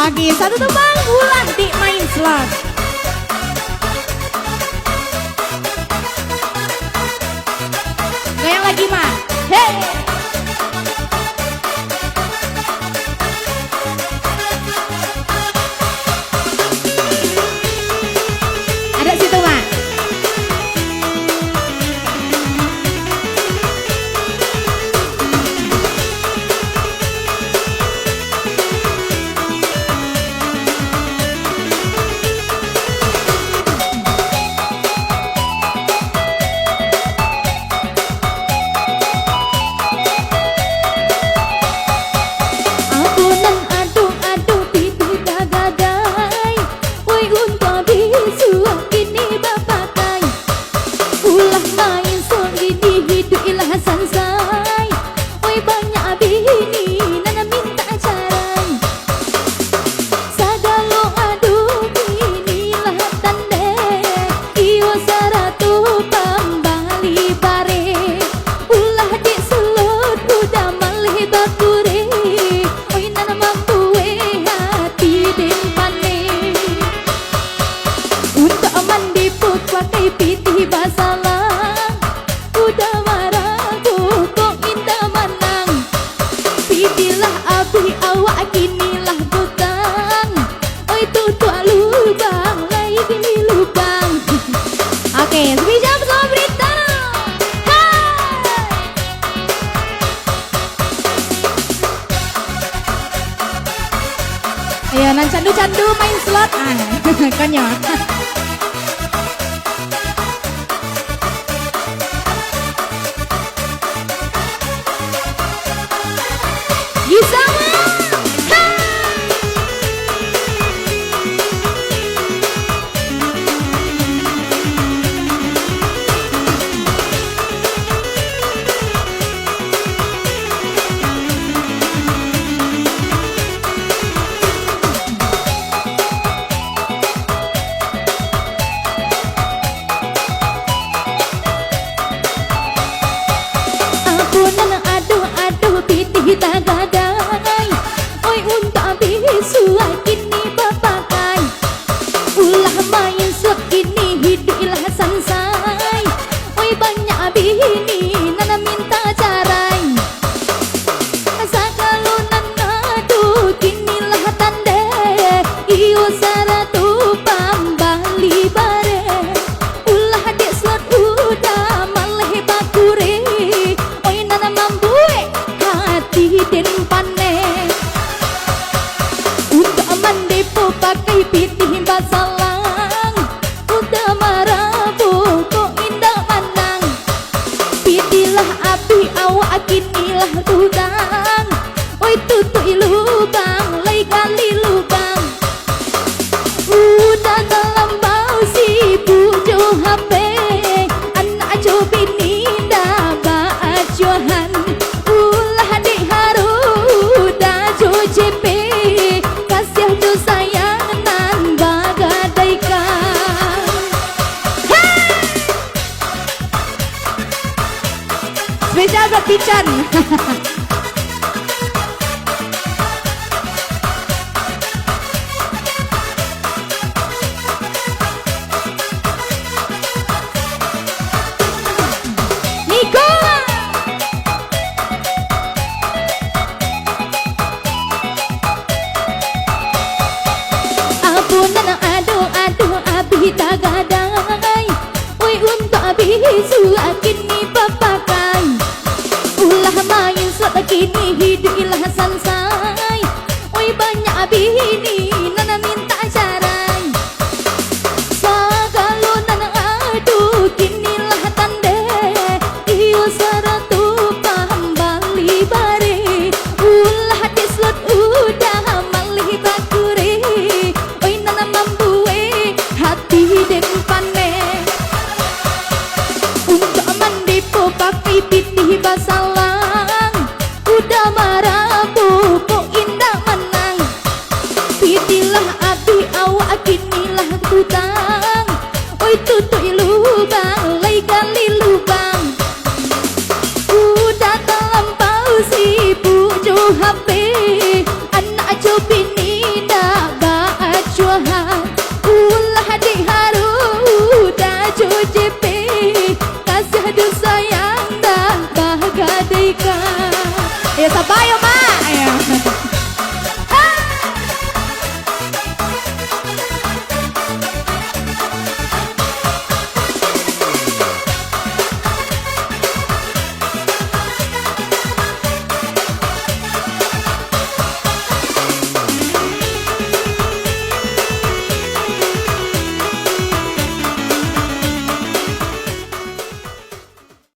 Oke, satu tebang bulan di main slot. Goyang lagi mah. Hey. Ada situ mah. Ayo nan candu-candu main slot. Konyol. Bisa kita gadai, oi unta bisu kini bapakai, ulah main slot kini hidupilah sansai, oi banyak bini nana minta carai, sakalu nana tu kini lah tande, iyo saratu pambali bare, ulah di slot udah malih bakure, oi nana mampu den pane untuk mandi po pakai pitih basalang udah marabu kok indah manang pitilah api awak kinilah udang oi tutui lubang lay kali lubang udah dalam bau si bujo HP anak jobini dah baajohan spesial buat Pican. Nikola. Apunan aduh abi tagadai, oi untuk abi suakin ni papakai. Ulah main slot kini hidupilah sansai, oi banyak bini nana minta carai, sagalu nana aduh kinilah tande, iyo saratu pambali bare, ulah di slot udah malih bakure, oi nana mambuwe hati den pane, untuk aman kembalikan